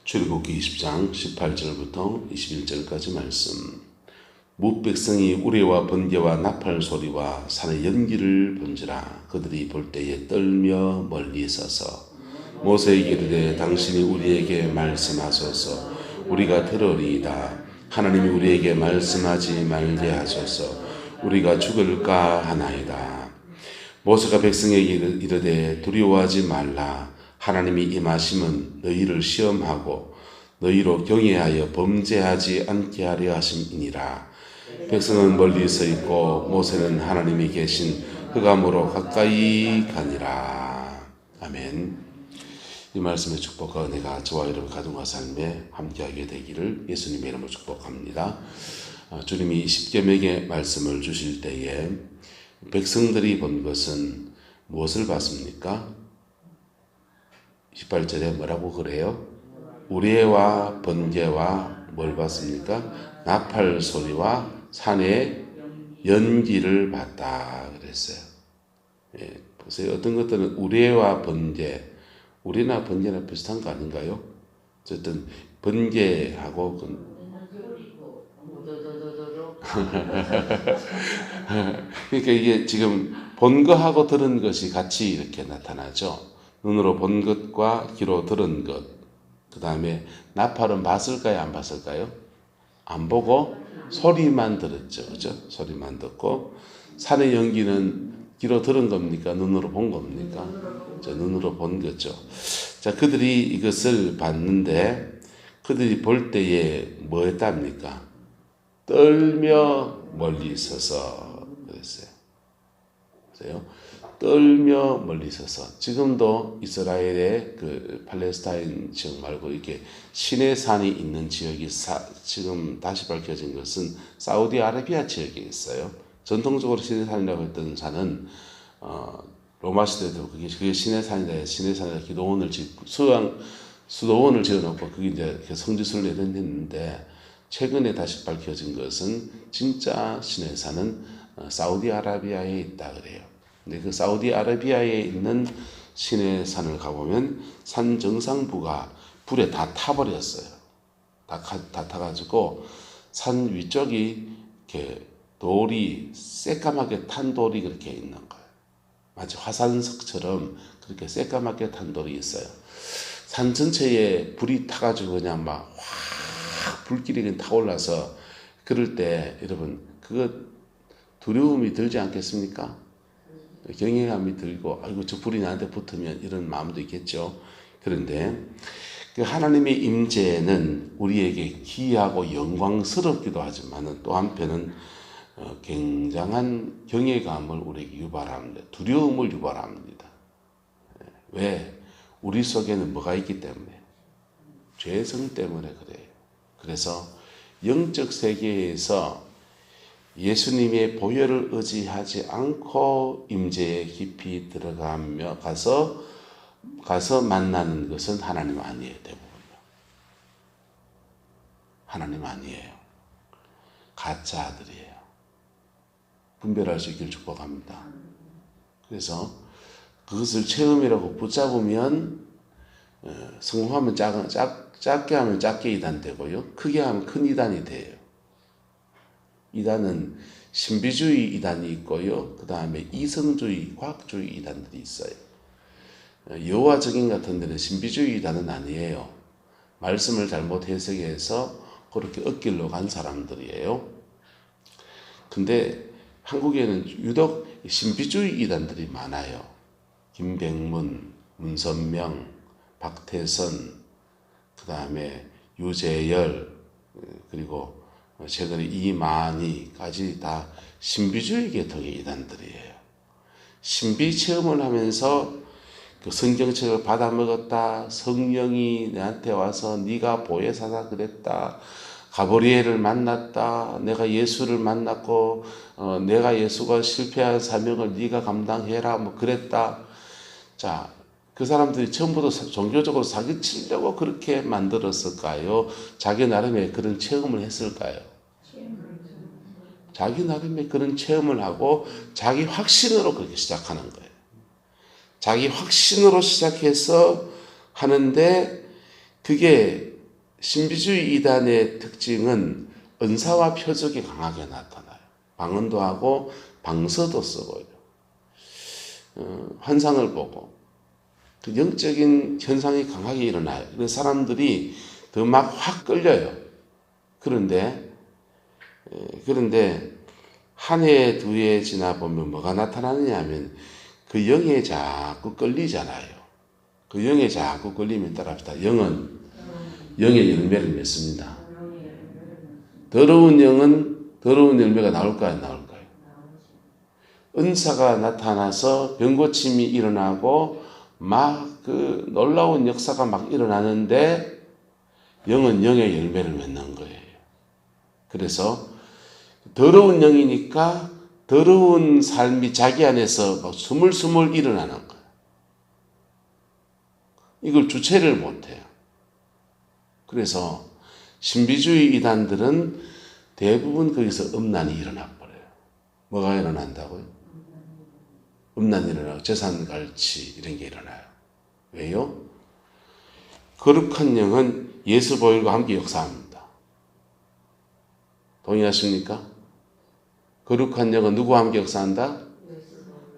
출애굽기 20장 18절부터 21절까지 말씀. 뭇백성이 우레와 번개와 나팔 소리와 산의 연기를 본지라. 그들이 볼 때에 떨며 멀리 서서 모세에게 이르되 당신이 우리에게 말씀하소서. 우리가 들으리이다. 하나님이 우리에게 말씀하지 말게 하소서. 우리가 죽을까 하나이다. 모세가 백성에게 이르되 두려워하지 말라. 하나님이 임하심은 너희를 시험하고 너희로 경외하여 범죄하지 않게 하려 하심이니라. 백성은 멀리 서 있고 모세는 하나님이 계신 흑암으로 가까이 가니라. 아멘. 이 말씀의 축복과 은혜가 저와 여러분 가정과 삶에 함께하게 되기를 예수님의 이름으로 축복합니다. 주님이 십계명의 말씀을 주실 때에 백성들이 본 것은 무엇을 봤습니까? 18절에 뭐라고 그래요? 우레와 번개와 뭘 봤습니까? 나팔 소리와 산의 연기를 봤다 그랬어요. 예, 보세요. 어떤 것들은 우레와 번개, 우레나 번개나 비슷한 거 아닌가요? 어쨌든 번개하고 그러니까 이게 지금 본 거하고 들은 것이 같이 이렇게 나타나죠. 눈으로 본 것과 귀로 들은 것. 그 다음에 나팔은 봤을까요? 안 봤을까요? 안 보고 소리만 들었죠. 그죠? 소리만 듣고. 산의 연기는 귀로 들은 겁니까? 눈으로 본 겁니까? 눈으로 본 거죠. 자, 그들이 이것을 봤는데 그들이 볼 때에 뭐 했답니까? 떨며 멀리 서서 그랬어요. 보세요. 떨며 멀리 서서. 지금도 이스라엘의 그 팔레스타인 지역 말고 이렇게 시내산이 있는 지역이 지금 다시 밝혀진 것은 사우디아라비아 지역에 있어요. 전통적으로 시내산이라고 했던 산은 로마 시대도 그게 시내산이다. 시내산이다. 기도원을 수도원을 지어놓고 그게 이제 성지순례를 했는데 최근에 다시 밝혀진 것은 진짜 시내산은 사우디아라비아에 있다 그래요. 근데 그 사우디아라비아에 있는 시내산을 가보면 산 정상부가 불에 다 타버렸어요. 다 타가지고 산 위쪽이 이렇게 돌이 새까맣게 탄 돌이 그렇게 있는 거예요. 마치 화산석처럼 그렇게 새까맣게 탄 돌이 있어요. 산 전체에 불이 타가지고 그냥 막 확 불길이 그냥 타올라서 그럴 때 여러분 그거 두려움이 들지 않겠습니까? 경외감이 들고 아이고 저 불이 나한테 붙으면 이런 마음도 있겠죠. 그런데 그 하나님의 임재는 우리에게 기이하고 영광스럽기도 하지만 또 한편은 굉장한 경외감을 우리에게 유발합니다. 두려움을 유발합니다. 왜? 우리 속에는 뭐가 있기 때문에? 죄성 때문에 그래요. 그래서 영적 세계에서 예수님의 보혈을 의지하지 않고 임재에 깊이 들어가며 가서 만나는 것은 하나님 아니에요. 대부분요. 하나님 아니에요. 가짜 아들이에요. 분별할 수 있기를 축복합니다. 그래서 그것을 체험이라고 붙잡으면 성공하면 작게 하면 작게 이단되고요. 크게 하면 큰 이단이 돼요. 이단은 신비주의 이단이 있고요. 그 다음에 이성주의, 과학주의 이단들이 있어요. 여호와 증인 같은 데는 신비주의 이단은 아니에요. 말씀을 잘못 해석해서 그렇게 엇길로 간 사람들이에요. 근데 한국에는 유독 신비주의 이단들이 많아요. 김백문, 문선명, 박태선, 그 다음에 유재열, 그리고 최근에 이만희까지 다 신비주의 계통의 이단들이에요. 신비 체험을 하면서 그 성경책을 받아먹었다. 성령이 내한테 와서 네가 보혜사다 그랬다. 가브리엘을 만났다. 내가 예수를 만났고 내가 예수가 실패한 사명을 네가 감당해라. 뭐 그랬다. 자, 그 사람들이 처음부터 종교적으로 사기치려고 그렇게 만들었을까요? 자기 나름의 그런 체험을 했을까요? 자기 나름의 그런 체험을 하고 자기 확신으로 그렇게 시작하는 거예요. 자기 확신으로 시작해서 하는데 그게 신비주의 이단의 특징은 은사와 표적이 강하게 나타나요. 방언도 하고 방서도 쓰고요. 환상을 보고 그 영적인 현상이 강하게 일어나요. 그래서 사람들이 더 막 확 끌려요. 그런데 한 해, 두 해 지나 보면 뭐가 나타나느냐 하면 그 영에 자꾸 끌리잖아요. 그 영에 자꾸 끌리면 따라합시다. 영은 영의 열매를 맺습니다. 더러운 영은 더러운 열매가 나올까요? 안 나올까요? 은사가 나타나서 병고침이 일어나고 막 그 놀라운 역사가 막 일어나는데 영은 영의 열매를 맺는 거예요. 그래서 더러운 영이니까 더러운 삶이 자기 안에서 막 스물스물 일어나는 거예요. 이걸 주체를 못해요. 그래서 신비주의 이단들은 대부분 거기서 음란이 일어나 버려요. 뭐가 일어난다고요? 음란이 일어나고 재산갈취 이런 게 일어나요. 왜요? 거룩한 영은 예수 보혈과 함께 역사합니다. 동의하십니까? 거룩한 영은 누구와 함께 역사한다?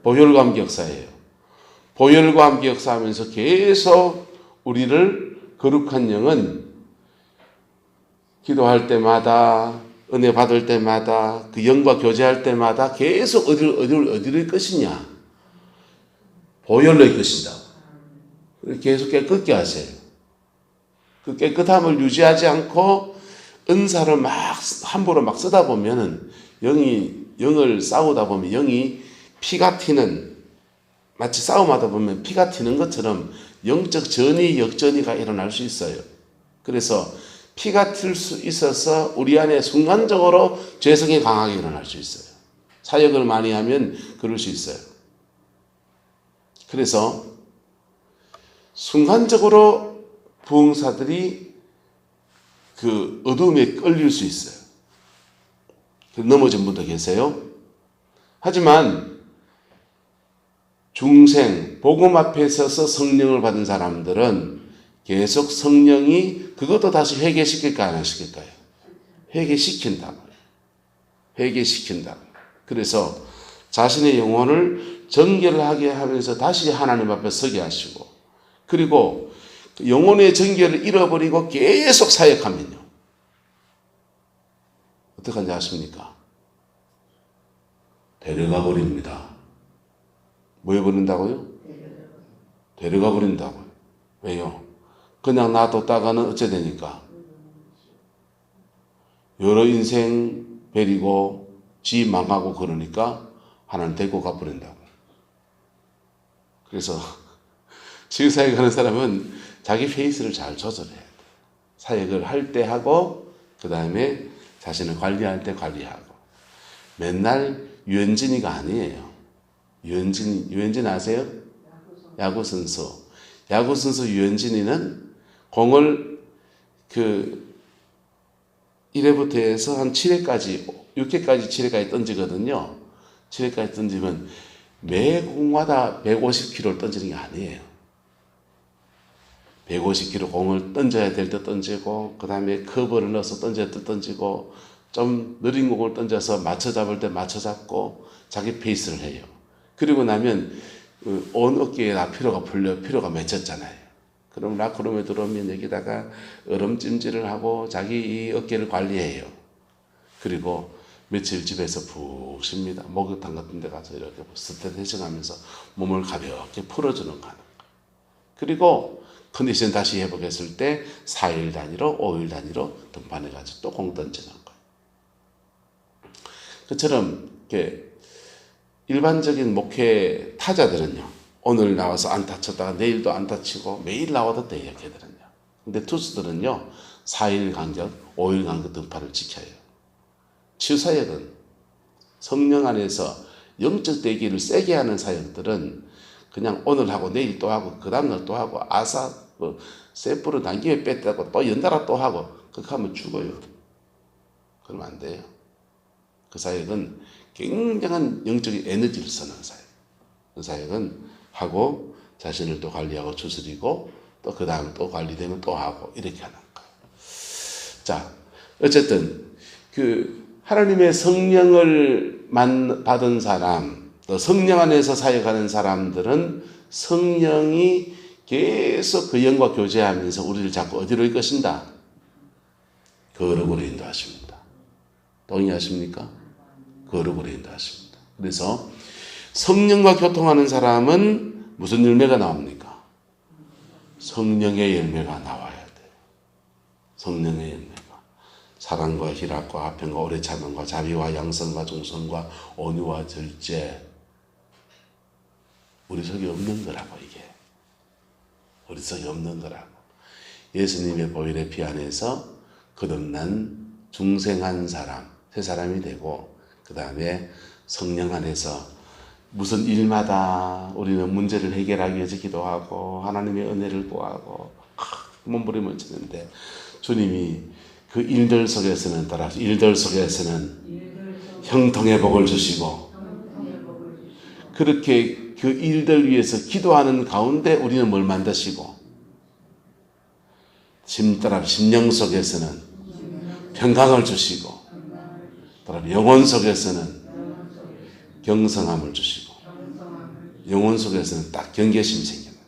보혈과 함께 역사해요. 보혈과 함께 역사하면서 계속 우리를 거룩한 영은 기도할 때마다 은혜 받을 때마다 그 영과 교제할 때마다 계속 어디를 것이냐? 보혈로 이끄신다. 계속 깨끗게 하세요. 그 깨끗함을 유지하지 않고 은사를 막 함부로 막 쓰다 보면은 영을 싸우다 보면 영이 피가 튀는 마치 싸움하다 보면 피가 튀는 것처럼 영적 전이 역전이가 일어날 수 있어요. 그래서 피가 튈 수 있어서 우리 안에 순간적으로 죄성이 강하게 일어날 수 있어요. 사역을 많이 하면 그럴 수 있어요. 그래서 순간적으로 부흥사들이 그 어둠에 끌릴 수 있어요. 넘어진 분도 계세요. 하지만 중생, 복음 앞에 서서 성령을 받은 사람들은 계속 성령이 그것도 다시 회개시킬까 안 시킬까요? 회개시킨다고요. 회개시킨다고요. 그래서 자신의 영혼을 정결하게 하면서 다시 하나님 앞에 서게 하시고 그리고 영혼의 정결을 잃어버리고 계속 사역하면요. 어떻게 하는지 아십니까? 데려가 버립니다. 뭐 해버린다고요? 데려가 버린다고요. 왜요? 그냥 놔뒀다가는 어째 되니까? 여러 인생 버리고 지 망하고 그러니까 하나님 데리고 가버린다고요. 그래서 지휘사역을 하는 사람은 자기 페이스를 잘 조절해야 돼요. 사역을 할 때 하고 그 다음에 자신을 관리할 때 관리하고 맨날 유현진이가 아니에요. 유현진 아세요? 야구 선수. 야구 선수 유현진이는 공을 1회부터 해서 한 7회까지 6회까지 7회까지 던지거든요. 7회까지 던지면 매 공마다 150km를 던지는 게 아니에요. 150km 공을 던져야 될 때 던지고 그 다음에 커버를 넣어서 던져야 될 때 던지고 좀 느린 공을 던져서 맞춰 잡을 때 맞춰 잡고 자기 페이스를 해요. 그리고 나면 온 어깨에 다 피로가 풀려 피로가 맺혔잖아요. 그럼 라크룸에 들어오면 여기다가 얼음찜질을 하고 자기 이 어깨를 관리해요. 그리고 며칠 집에서 푹 쉽니다. 목욕탕 같은 데 가서 이렇게 스트레칭 하면서 몸을 가볍게 풀어주는 거 하는 거예요. 그리고 컨디션 다시 회복했을 때 4일 단위로 5일 단위로 등판해가지고 또 공 던지는 거예요. 그처럼 이렇게 일반적인 목회 타자들은요. 오늘 나와서 안타 쳤다가 내일도 안타 치고 매일 나와도 돼 이렇게 들은요. 근데 투수들은요. 4일 간격, 5일 간격 등판을 지켜요. 치유사역은 성령 안에서 영적 대기를 세게 하는 사역들은 그냥 오늘 하고 내일 또 하고 그 다음날 또 하고 세프를 단기에 뺐다고 또 연달아 또 하고 그렇게 하면 죽어요. 그러면 안 돼요. 그 사역은 굉장한 영적인 에너지를 쓰는 사역. 그 사역은 하고 자신을 또 관리하고 추스리고 또 그 다음 또 관리되면 또 하고 이렇게 하는 거예요. 자, 어쨌든 하나님의 성령을 받은 사람, 또 성령 안에서 사역하는 사람들은 성령이 계속 그 영과 교제하면서 우리를 자꾸 어디로 이끄신다? 거룩으로 인도하십니다. 동의하십니까? 거룩으로 인도하십니다. 그래서 성령과 교통하는 사람은 무슨 열매가 나옵니까? 성령의 열매가 나와야 돼요. 성령의 열매가. 사랑과 희락과 화평과 오래 참음과 자비와 양선과忠성과 온유와 절제. 우리 속에 없는 거라고 이게. 우리 속에 없는 거라고. 예수님의 보혈의 피 안에서 거듭난 중생한 사람, 새 사람이 되고 그 다음에 성령 안에서 무슨 일마다 우리는 문제를 해결하기 위해서 기도하고 하나님의 은혜를 구하고 몸부림을 치는데 주님이 그 일들 속에서는 따라서 일들 속에서는 형통의 복을 주시고 그렇게 그 일들 위해서 기도하는 가운데 우리는 뭘 만드시고 심령 속에서는 평강을 주시고 영혼 속에서는 경성함을 주시고 영혼 속에서는 딱 경계심이 생깁니다.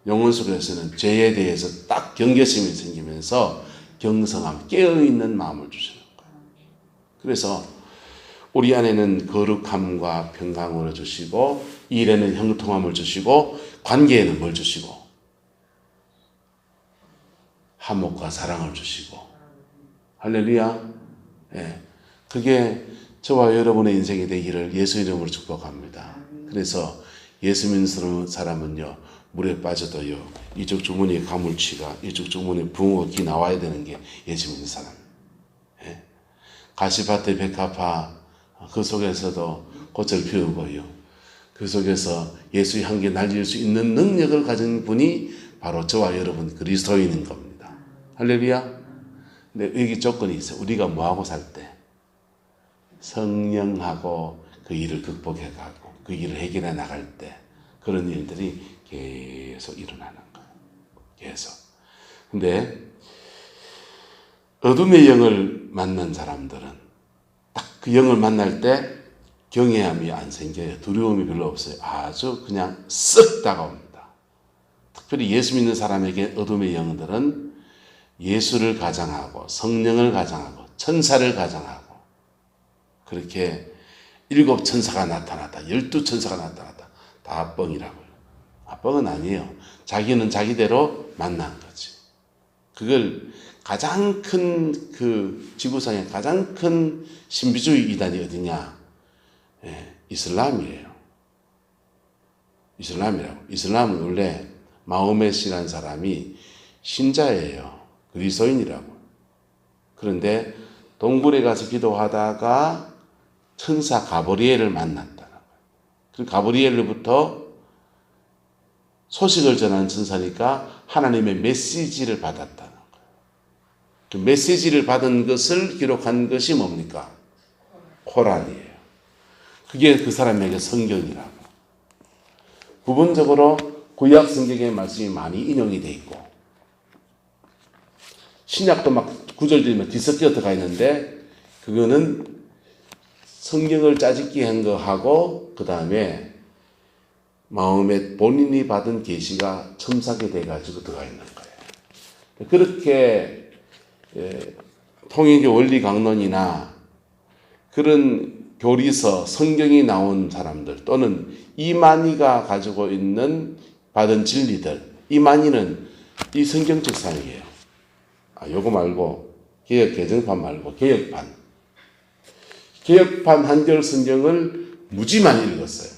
영혼 속에서는 죄에 대해서 딱 경계심이 생기면서 경성함, 깨어있는 마음을 주시는 거예요. 그래서 우리 안에는 거룩함과 평강을 주시고 일에는 형통함을 주시고 관계에는 뭘 주시고 화목과 사랑을 주시고 할렐루야. 예, 그게 저와 여러분의 인생이 되기를 예수 이름으로 축복합니다. 그래서 예수 믿는 사람은요 물에 빠져도요 이쪽 주머니에 가물치가 이쪽 주머니에 붕어가 기 나와야 되는 게 예수 믿는 사람. 예? 가시밭에 백합화 그 속에서도 꽃을 피우고요. 그 속에서 예수의 향기 날릴 수 있는 능력을 가진 분이 바로 저와 여러분 그리스도인인 겁니다. 할렐루야. 근데 여기 조건이 있어요. 우리가 뭐하고 살 때? 성령하고 그 일을 극복해가고 그 일을 해결해 나갈 때 그런 일들이 계속 일어나는 거예요. 계속. 근데 어둠의 영을 만난 사람들은 딱 그 영을 만날 때 경외함이 안 생겨요. 두려움이 별로 없어요. 아주 그냥 쓱 다가옵니다. 특별히 예수 믿는 사람에게 어둠의 영들은 예수를 가장하고 성령을 가장하고 천사를 가장하고 그렇게 7 천사가 나타났다. 12 천사가 나타났다. 다 뻥이라고요. 뻥은 아니에요. 자기는 자기대로 만난 거지. 그걸 가장 큰 지구상의 가장 큰 신비주의 이단이 어디냐? 예, 이슬람이에요. 이슬람이라고. 이슬람은 원래 마호메시라는 사람이 신자예요. 그리스도인이라고. 그런데 동굴에 가서 기도하다가 천사 가브리엘을 만났다는 거예요. 그 가브리엘로부터 소식을 전하는 천사니까 하나님의 메시지를 받았다는 거예요. 그 메시지를 받은 것을 기록한 것이 뭡니까? 코란이에요. 그게 그 사람에게 성경이라고. 부분적으로 구약 성경의 말씀이 많이 인용이 돼 있고 신약도 막 구절들이 뒤섞여 들어가 있는데 그거는 성경을 짜집기 한 거하고 그 다음에 마음에 본인이 받은 계시가 첨삭이 돼가지고 들어가 있는 거예요. 그렇게 통일교 원리 강론이나 그런 교리서 성경이 나온 사람들 또는 이만희가 가지고 있는 받은 진리들 이만희는 이 성경적 사역이에요. 요거 말고 개혁 개정판 말고 개혁판 한결 성경을 무지 많이 읽었어요.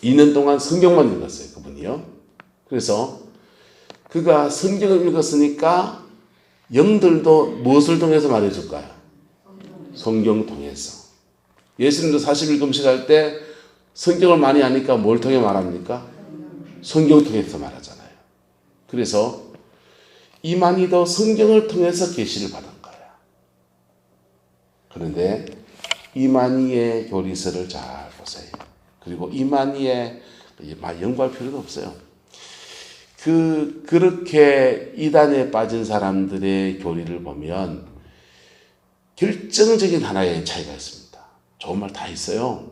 2년 동안 성경만 읽었어요. 그분이요. 그래서 그가 성경을 읽었으니까 영들도 무엇을 통해서 말해줄까요? 성경 통해서. 예수님도 40일 금식할 때 성경을 많이 아니까 뭘 통해 말합니까? 성경 통해서 말하잖아요. 그래서 이만희도 성경을 통해서 계시를 받은 거야. 그런데 이만희의 교리서를 잘 보세요. 그리고 이만희의 연구할 필요도 없어요. 그렇게 이단에 빠진 사람들의 교리를 보면 결정적인 하나의 차이가 있습니다. 좋은 말 다 있어요.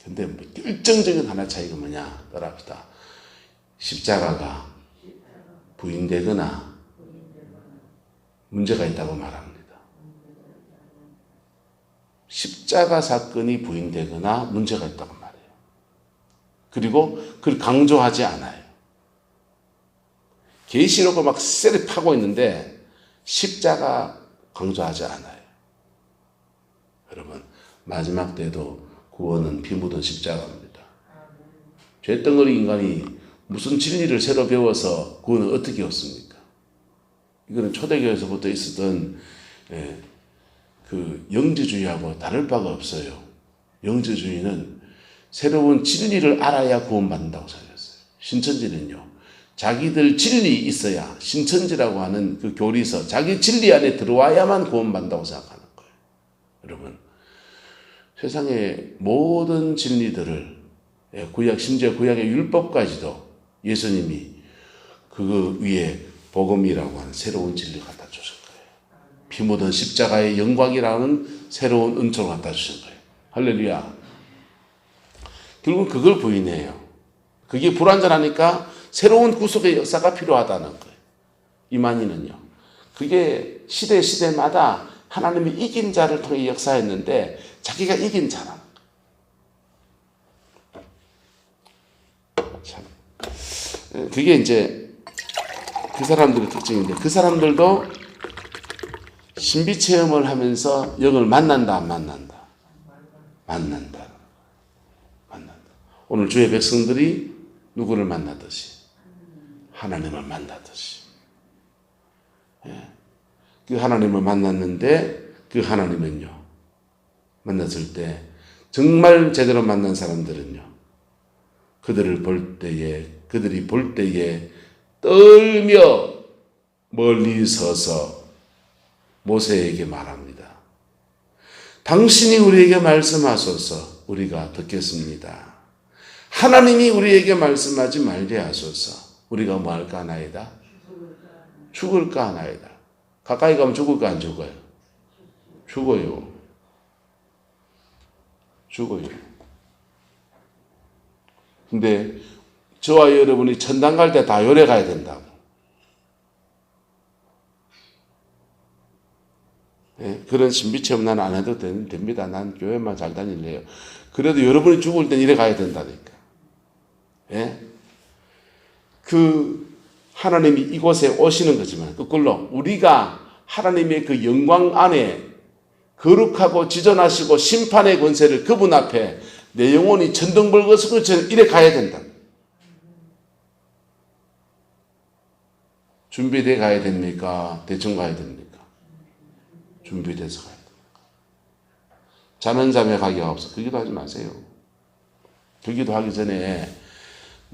근데 뭐 결정적인 하나의 차이가 뭐냐? 따라합시다. 십자가가 부인되거나 문제가 있다고 말합니다. 십자가 사건이 부인되거나 문제가 있다고 말해요. 그리고 그걸 강조하지 않아요. 계시록을 막 세게 파고 있는데 십자가 강조하지 않아요. 여러분, 마지막 때도 구원은 피 묻은 십자가입니다. 죄덩어리 인간이 무슨 진리를 새로 배워서 구원을 어떻게 얻습니까? 이거는 초대교회에서부터 있었던 그 영지주의하고 다를 바가 없어요. 영지주의는 새로운 진리를 알아야 구원받는다고 생각했어요. 신천지는요, 자기들 진리 있어야, 신천지라고 하는 그 교리서, 자기 진리 안에 들어와야만 구원받는다고 생각하는 거예요. 여러분, 세상의 모든 진리들을, 구약, 심지어 구약의 율법까지도 예수님이 그 위에 복음이라고 하는 새로운 진리를 갖다 주신 거예요. 피 묻은 십자가의 영광이라는 새로운 은총을 갖다 주신 거예요. 할렐루야. 결국 그걸 부인해요. 그게 불완전하니까 새로운 구속의 역사가 필요하다는 거예요. 이만희는요. 그게 시대마다 하나님이 이긴 자를 통해 역사했는데 자기가 이긴 자라. 참. 그게 이제 그 사람들의 특징인데 그 사람들도 신비 체험을 하면서 영을 만난다, 안 만난다? 만난다. 오늘 주의 백성들이 누구를 만나듯이 하나님을 만나듯이 그 하나님을 만났는데 그 하나님은요 만났을 때 정말 제대로 만난 사람들은요 그들이 볼 때에 떨며 멀리 서서 모세에게 말합니다. 당신이 우리에게 말씀하소서 우리가 듣겠습니다. 하나님이 우리에게 말씀하지 말게 하소서. 우리가 뭐 할까 하나이다? 죽을까 하나이다. 가까이 가면 죽을까 안 죽어요? 죽어요. 근데 저와 여러분이 천당 갈 때 다 요래 가야 된다고. 그런 신비체험 난 안 해도 됩니다. 난 교회만 잘 다닐래요. 그래도 여러분이 죽을 땐 이래 가야 된다니까. 그 하나님이 이곳에 오시는 거지만 거꾸로 우리가 하나님의 그 영광 안에 거룩하고 지존하시고 심판의 권세를 그분 앞에 내 영혼이 천둥벌거스 것처럼 이래 가야 된다. 준비돼 가야 됩니까? 대충 가야 됩니까? 준비돼서 가야 됩니다. 자는 잠에 가게 없어. 그 기도 하지 마세요. 그 기도 하기 전에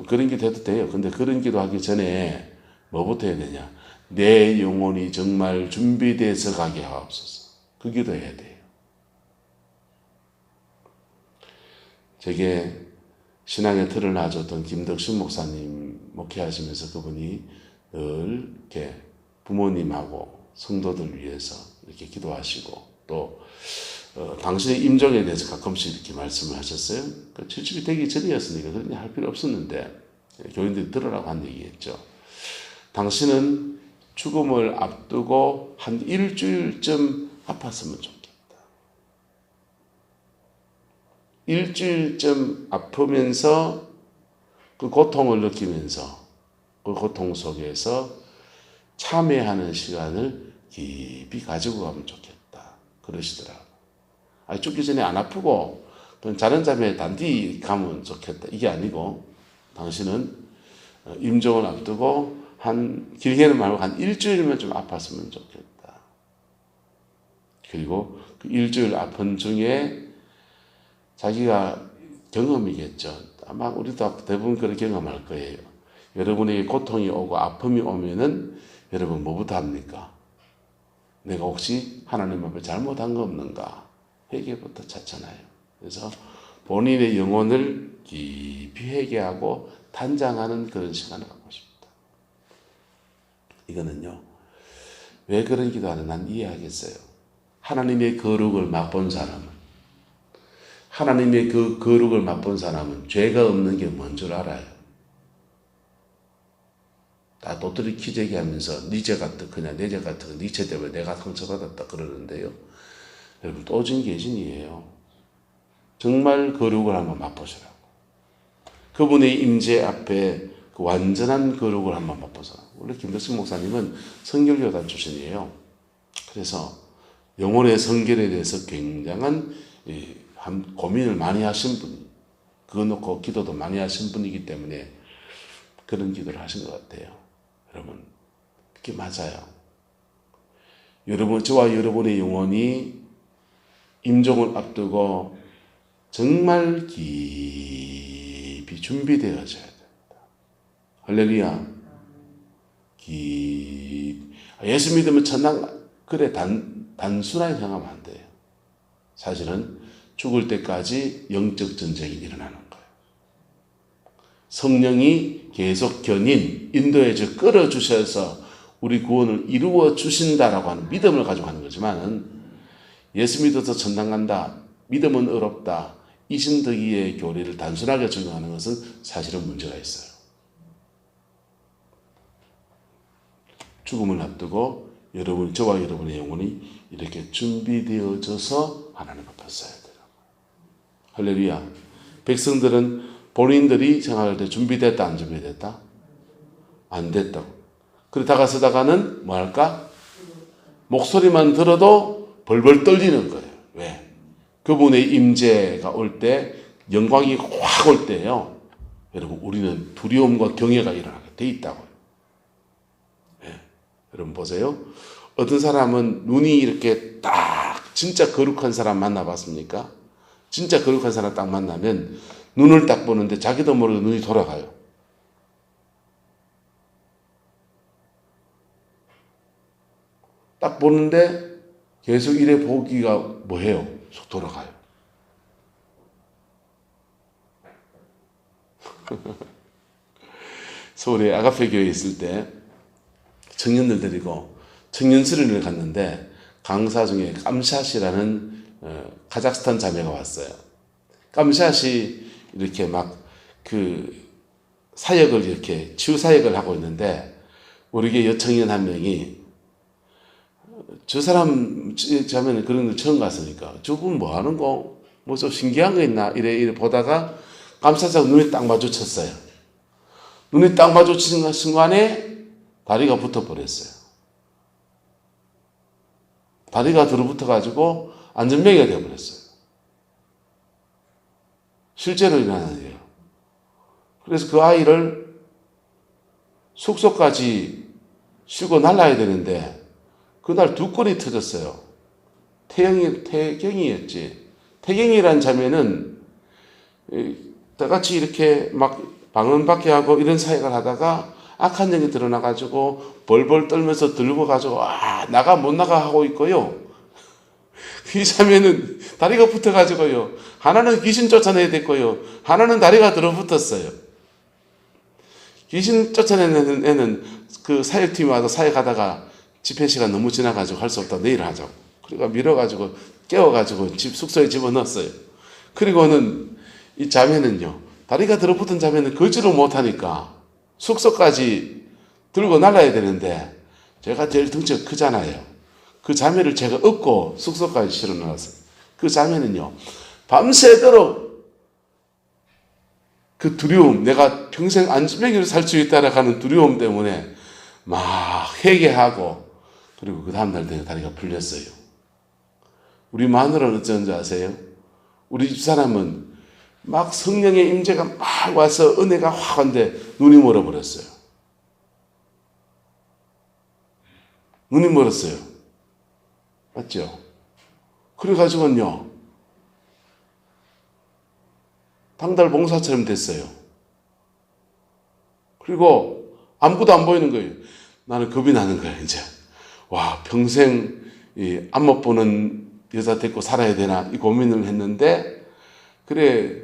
그런 기도 해도 돼요. 근데 그런 기도 하기 전에 뭐부터 해야 되냐? 내 영혼이 정말 준비돼서 가게 하옵소서. 그 기도 해야 돼요. 제게 신앙의 틀을 놔줬던 김덕신 목사님 목회하시면서 그분이 늘 이렇게 부모님하고 성도들 위해서 이렇게 기도하시고 또 당신의 임종에 대해서 가끔씩 이렇게 말씀을 하셨어요. 70이 되기 전이었으니까 그런 할 필요 없었는데 교인들이 들으라고 한 얘기였죠. 당신은 죽음을 앞두고 한 일주일쯤 아팠으면 좋겠다. 일주일쯤 아프면서 그 고통을 느끼면서 그 고통 속에서 참회하는 시간을 깊이 가지고 가면 좋겠다. 그러시더라고요. 죽기 전에 안 아프고 자는 잠에 단디 가면 좋겠다. 이게 아니고 당신은 임종을 앞두고 길게는 말고 한 일주일만 좀 아팠으면 좋겠다. 그리고 그 일주일 아픈 중에 자기가 경험이겠죠. 아마 우리도 대부분 그런 경험할 거예요. 여러분에게 고통이 오고 아픔이 오면은 여러분 뭐부터 합니까? 내가 혹시 하나님 앞에 잘못한 거 없는가? 회개부터 찾잖아요. 그래서 본인의 영혼을 깊이 회개하고 단장하는 그런 시간을 갖고 싶다. 이거는요. 왜 그런 기도하는 난 이해하겠어요. 하나님의 거룩을 맛본 사람은, 하나님의 그 거룩을 맛본 사람은 죄가 없는 게 뭔 줄 알아요. 다 도토리 키재기 하면서 니제 같은 그냥 내재 같은 니체 때문에 내가 상처받았다 그러는데요. 여러분 또 오진계신이에요. 정말 거룩을 한번 맛보시라고. 그분의 임재 앞에 그 완전한 거룩을 한번 맛보자. 원래 김덕신 목사님은 성결교단 출신이에요. 그래서 영혼의 성결에 대해서 굉장한 고민을 많이 하신 분, 그거 놓고 기도도 많이 하신 분이기 때문에 그런 기도를 하신 것 같아요. 여러분, 그게 맞아요. 여러분, 저와 여러분의 영혼이 임종을 앞두고 정말 깊이 준비되어져야 된다. 할렐루야. 예수 믿으면 천당, 그래, 단순하게 생각하면 안 돼요. 사실은 죽을 때까지 영적 전쟁이 일어나는 거예요. 성령이 계속 인도해서 끌어주셔서 우리 구원을 이루어 주신다라고 하는 믿음을 가지고 하는 거지만은 예수 믿어서 천당 간다, 믿음은 어렵다, 이신덕이의 교리를 단순하게 적용하는 것은 사실은 문제가 있어요. 죽음을 앞두고 저와 여러분의 영혼이 이렇게 준비되어져서 하나님 앞에 서야 돼요. 할렐루야. 백성들은 본인들이 생활할 때 준비됐다, 안 준비됐다? 안 됐다고. 그래 다가서다가는 뭐 할까? 목소리만 들어도 벌벌 떨리는 거예요. 왜? 그분의 임재가 올 때, 영광이 확 올 때요. 여러분, 우리는 두려움과 경외가 일어나게 돼 있다고요. 네. 여러분 보세요. 어떤 사람은 눈이 이렇게 딱 진짜 거룩한 사람 만나봤습니까? 진짜 거룩한 사람 딱 만나면 눈을 딱 보는데 자기도 모르게 눈이 돌아가요. 딱 보는데 계속 이래 보기가 뭐해요? 속 돌아가요. 서울에 아가페 교회에 있을 때 청년들 데리고 청년 수련을 갔는데 강사 중에 깜샷이라는 카자흐스탄 자매가 왔어요. 깜샷이 이렇게 막 그 사역을 이렇게 치유 사역을 하고 있는데 우리 교회 여청년 한 명이 저 사람 자매는 그런 걸 처음 갔으니까 저분 뭐 하는 거 뭐 좀 신기한 거 있나 이래 보다가 깜샷하고 눈이 딱 마주쳤어요. 눈이 딱 마주치는 순간에 다리가 붙어버렸어요. 다리가 들어붙어가지고 안전병이가 되어버렸어요. 실제로 일어나는 일이에요. 그래서 그 아이를 숙소까지 싣고 날라야 되는데 그날 두 건이 터졌어요. 태경이었지. 태경이란 자매는 다 같이 이렇게 막 방언받게 하고 이런 사역을 하다가 악한 영이 드러나가지고 벌벌 떨면서 들고 가지고 나가 못 나가 하고 있고요. 이 자매는 다리가 붙어가지고요. 하나는 귀신 쫓아내야 됐고요. 하나는 다리가 들어붙었어요. 귀신 쫓아내는 애는 그 사역팀이 와서 사역하다가 집회 시간 너무 지나가지고 할 수 없다. 내일 하자고. 그러니까 밀어가지고 깨워가지고 숙소에 집어넣었어요. 그리고는 이 자매는요. 다리가 들어붙은 자매는 걷지를 못하니까 숙소까지 들고 날아야 되는데 제가 제일 덩치가 크잖아요. 그 자매를 제가 업고 숙소까지 실어 넣었어요. 그 자매는요. 밤새도록 그 두려움, 내가 평생 안전뱅이로 살 수 있다라고 하는 두려움 때문에 막 회개하고 그리고 그 다음날 되면 다리가 풀렸어요. 우리 마누라는 어쩐지 아세요? 우리 집사람은 막 성령의 임재가 막 와서 은혜가 확 온데 눈이 멀어버렸어요. 눈이 멀었어요. 맞죠? 그래가지고는요. 당달 봉사처럼 됐어요. 그리고 아무것도 안 보이는 거예요. 나는 겁이 나는 거예요, 이제. 와, 평생 안 못 보는 여자 데리고 살아야 되나 이 고민을 했는데 그래,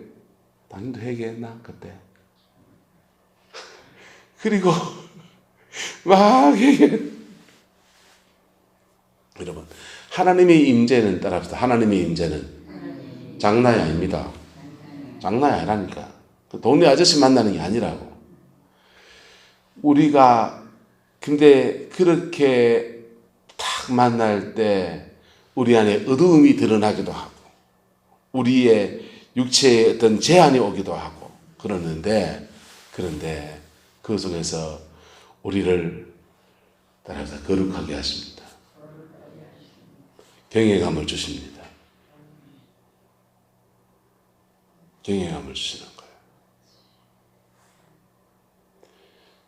당신도 회개했나 그때? 그리고 막 이게 여러분 하나님의 임재는 따라합시다. 하나님의 임재는 장난이 아닙니다. 장난이 아니라니까. 동네 아저씨 만나는 게 아니라고. 우리가 근데 그렇게 딱 만날 때 우리 안에 어두움이 드러나기도 하고 우리의 육체에 어떤 제한이 오기도 하고 그러는데 그런데 그 속에서 우리를 따라서 거룩하게 하십니다. 경외감을 주십니다. 경외감을 주시는 거예요.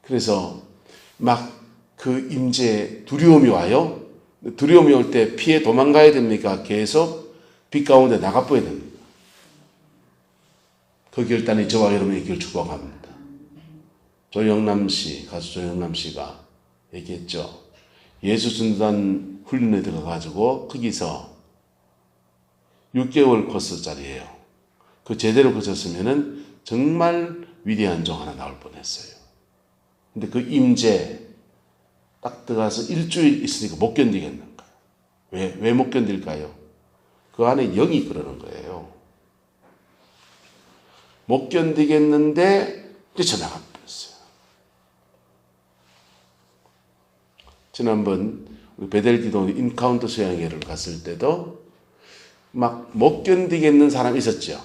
그래서 막 그 임재에 두려움이 와요. 두려움이 올 때 피해 도망가야 됩니까? 계속 빛 가운데 나가보야 됩니다. 그 결단이 저와 여러분의 길 축복합니다. 조영남 씨, 가수 조영남 씨가 얘기했죠. 예수전단 훈련에 들어가가지고 거기서 6개월 코스짜리예요. 그 제대로 거쳤으면은 정말 위대한 종 하나 나올 뻔했어요. 근데 그 임재 딱 들어가서 일주일 있으니까 못 견디겠는 거예요. 왜 못 견딜까요? 그 안에 영이 그러는 거예요. 못 견디겠는데 뛰쳐나가 버렸어요. 지난번 베델기도 인카운터 수양회를 갔을 때도 막 못 견디겠는 사람이 있었죠.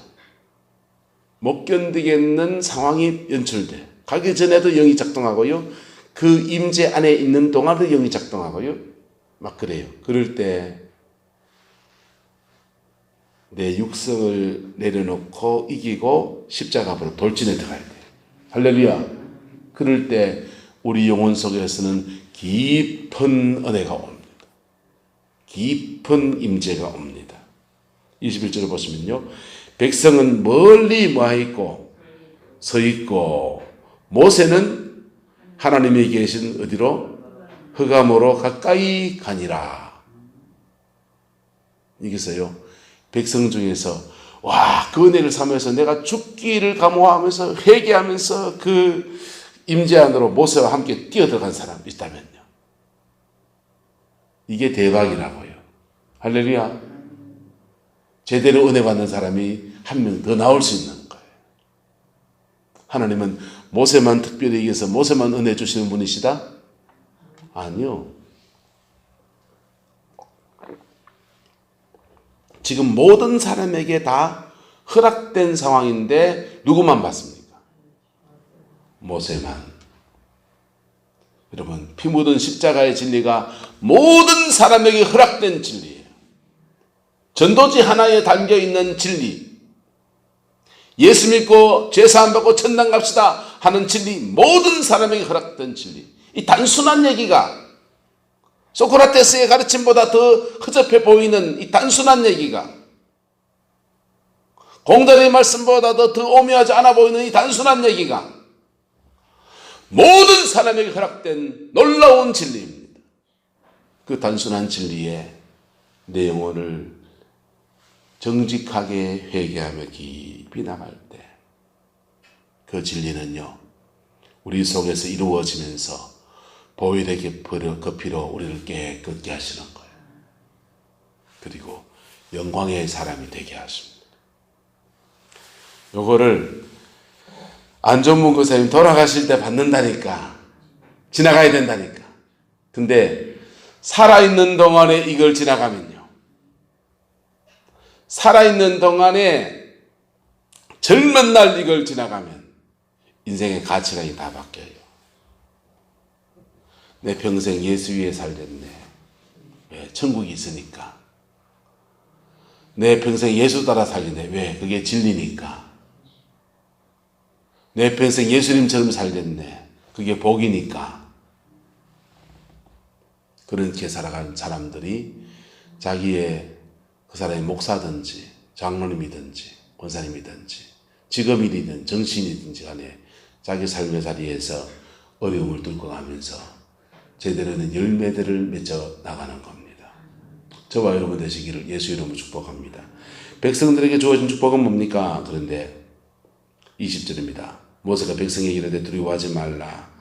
못 견디겠는 상황이 연출돼. 가기 전에도 영이 작동하고요. 그 임재 안에 있는 동안도 영이 작동하고요. 막 그래요. 그럴 때 내 육성을 내려놓고 이기고 십자가 앞으로 돌진해 들어가야 돼요. 할렐루야. 그럴 때 우리 영혼 속에서는 깊은 은혜가 옵니다. 깊은 임재가 옵니다. 21절을 보시면요. 백성은 멀리 모아있고 서있고 모세는 하나님이 계신 어디로? 흑암으로 가까이 가니라. 이게서요. 백성 중에서 와, 그 은혜를 삼아서 내가 죽기를 감호하면서 회개하면서 그 임재 안으로 모세와 함께 뛰어들어간 사람 있다면요. 이게 대박이라고요. 할렐루야. 제대로 은혜 받는 사람이 한 명 더 나올 수 있는 거예요. 하나님은 모세만 특별히 얘기해서 모세만 은혜 주시는 분이시다? 아니요. 지금 모든 사람에게 다 허락된 상황인데 누구만 받습니까? 모세만. 여러분, 피 묻은 십자가의 진리가 모든 사람에게 허락된 진리예요. 전도지 하나에 담겨있는 진리. 예수 믿고 죄사함 받고 천당 갑시다 하는 진리, 모든 사람에게 허락된 진리. 이 단순한 얘기가 소크라테스의 가르침보다 더 허접해 보이는 이 단순한 얘기가 공자의 말씀보다 더 오묘하지 않아 보이는 이 단순한 얘기가 모든 사람에게 허락된 놀라운 진리입니다. 그 단순한 진리에 내 영혼을 정직하게 회개하며 깊이 나갈 때 그 진리는요 우리 속에서 이루어지면서 보혈의 그 피로 우리를 깨끗게 하시는 거예요. 그리고 영광의 사람이 되게 하십니다. 요거를 안전문 교사님 돌아가실 때 받는다니까. 지나가야 된다니까. 근데 살아있는 동안에 이걸 지나가면요. 살아있는 동안에 젊은 날 이걸 지나가면 인생의 가치가 다 바뀌어요. 내 평생 예수 위에 살겠네. 왜? 천국이 있으니까. 내 평생 예수 따라 살겠네. 왜? 그게 진리니까. 내 평생 예수님처럼 살겠네. 그게 복이니까. 그렇게 살아가는 사람들이 자기의 그 사람이 목사든지 장로님이든지 권사님이든지 직업인이든 정치인이든지 간에 자기 삶의 자리에서 어려움을 뚫고 가면서 제대로 된 열매들을 맺어 나가는 겁니다. 저와 여러분 되시기를 예수 이름으로 축복합니다. 백성들에게 주어진 축복은 뭡니까? 그런데 20절입니다. 모세가 백성에게 이르되 두려워하지 말라.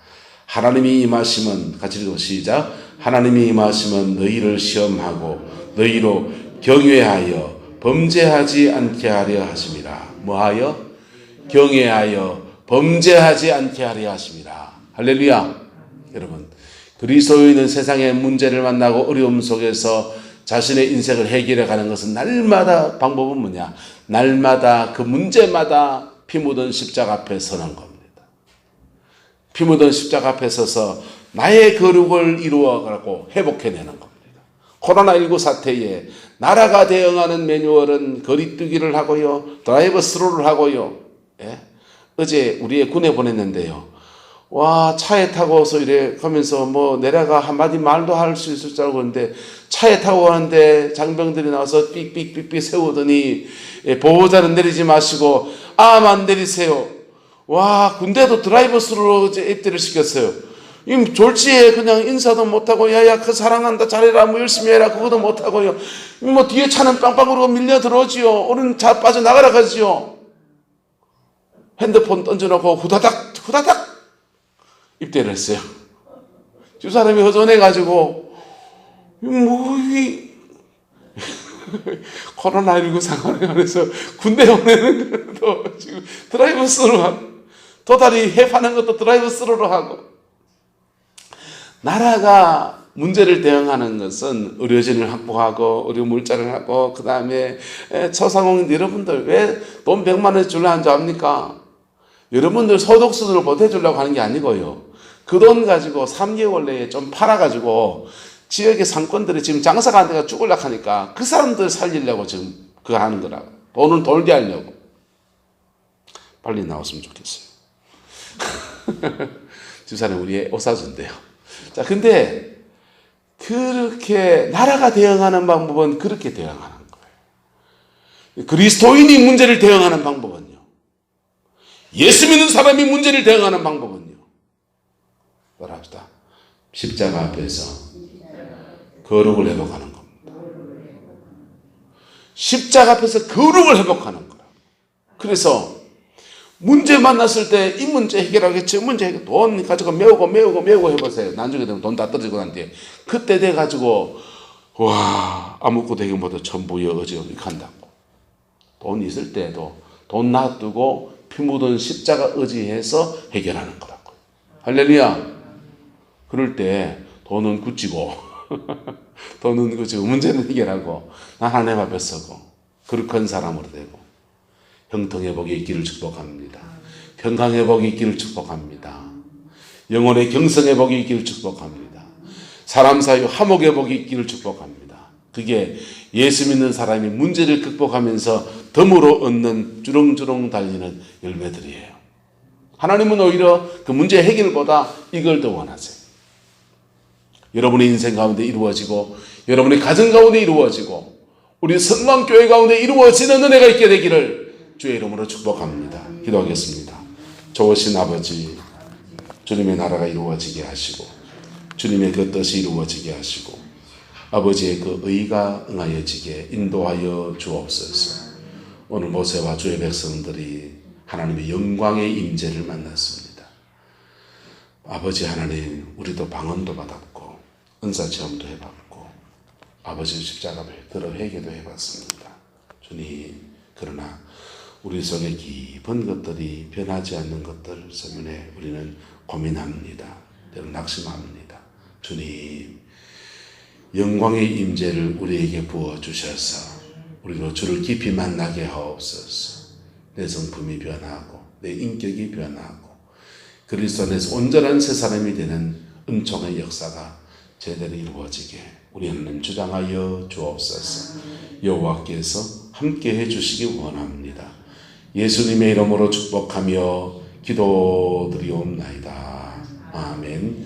하나님이 임하시면, 같이 읽어 시작. 하나님이 임하시면 너희를 시험하고 너희로 경외하여 범죄하지 않게 하려 하심이라. 뭐하여? 경외하여 범죄하지 않게 하려 하심이라. 할렐루야. 여러분, 그리스도인은 세상의 문제를 만나고 어려움 속에서 자신의 인생을 해결해 가는 것은 날마다, 방법은 뭐냐? 날마다 그 문제마다 피 묻은 십자가 앞에 서는 겁니다. 피 묻은 십자가 앞에 서서 나의 거룩을 이루어가고 회복해내는 겁니다. 코로나19 사태에 나라가 대응하는 매뉴얼은 거리두기를 하고요, 드라이브 스루를 하고요. 예? 어제 우리의 군에 보냈는데요. 와, 차에 타고서 이래 가면서 뭐 내려가 한마디 말도 할 수 있을 줄 알고 있는데, 차에 타고 가는데 장병들이 나와서 삑삑삑삑 세우더니, 보호자는 내리지 마시고 아만 내리세요. 와, 군대도 드라이브 스루로 입대를 시켰어요. 이 졸지에 그냥 인사도 못하고, 야야 그 사랑한다 잘해라 뭐 열심히 해라 그것도 못하고요. 뭐 뒤에 차는 빵빵으로 밀려 들어오지요. 오른 차 빠져나가라 가지요. 핸드폰 던져놓고 후다닥 입대를 했어요. 두 사람이 허전해가지고 코로나19 상황에 관해서 군대 보내는 것도 지금 드라이브 스루로 하고, 도다리 해 파는 것도 드라이브 스루로 하고. 나라가 문제를 대응하는 것은 의료진을 확보하고 의료 물자를 하고, 그 다음에 소상공인 여러분들 왜 돈 100만 원 주려 하는 줄 압니까? 여러분들 소득수준을 보태주려고 하는 게 아니고요, 그 돈 가지고 3개월 내에 좀 팔아가지고 지역의 상권들이 지금 장사가 안 돼가 죽으려고 하니까 그 사람들 살리려고 지금 그거 하는 거라고. 돈을 돌게 하려고. 빨리 나왔으면 좋겠어요. 집사님 우리의 오사주인데요. 자, 근데 그렇게 나라가 대응하는 방법은 그렇게 대응하는 거예요. 그리스도인이 문제를 대응하는 방법은요, 예수 믿는 사람이 문제를 대응하는 방법은요, 뭐라 합시다? 십자가 앞에서 거룩을 회복하는 겁니다. 십자가 앞에서 거룩을 회복하는 거라. 그래서 문제 만났을 때 이 문제 해결하겠지, 문제 해결, 돈 가지고 메우고 해보세요. 나중에 되면 돈 다 떨어지고 난 뒤에 그때 돼가지고 와, 아무것도 되긴 못해 전부 여거지 이렇게 한다고. 돈 있을 때도 돈 놔두고 피 묻은 십자가 의지해서 해결하는 거라고. 할렐루야. 그럴 때 돈은 굳히고 돈은 굳히고 문제는 해결하고 나 하나님 앞에 서고 거룩한 사람으로 되고 형통회복이 있기를 축복합니다. 평강회복이 있기를 축복합니다. 영혼의 경성회복이 있기를 축복합니다. 사람 사이 화목회복이 있기를 축복합니다. 그게 예수 믿는 사람이 문제를 극복하면서 덤으로 얻는 주렁주렁 달리는 열매들이에요. 하나님은 오히려 그 문제 해결보다 이걸 더 원하세요. 여러분의 인생 가운데 이루어지고, 여러분의 가정 가운데 이루어지고, 우리 성광교회 가운데 이루어지는 은혜가 있게 되기를 주의 이름으로 축복합니다. 기도하겠습니다. 좋으신 아버지, 주님의 나라가 이루어지게 하시고 주님의 그 뜻이 이루어지게 하시고 아버지의 그 의가 응하여지게 인도하여 주옵소서. 오늘 모세와 주의 백성들이 하나님의 영광의 임재를 만났습니다. 아버지 하나님, 우리도 방언도 받았고 은사 체험도 해봤고 아버지 십자가를 들어 회개도 해봤습니다. 주님, 그러나 우리 속에 깊은 것들이 변하지 않는 것들 때문에 우리는 고민합니다. 때로는 낙심합니다. 주님, 영광의 임재를 우리에게 부어주셔서 우리로 주를 깊이 만나게 하옵소서. 내 성품이 변하고 내 인격이 변하고 그리스도 안에서 온전한 새 사람이 되는 은총의 역사가 제대로 이루어지게 우리 하나님 주장하여 주옵소서. 여호와께서 함께 해주시기 원합니다. 예수님의 이름으로 축복하며 기도드리옵나이다. 아멘.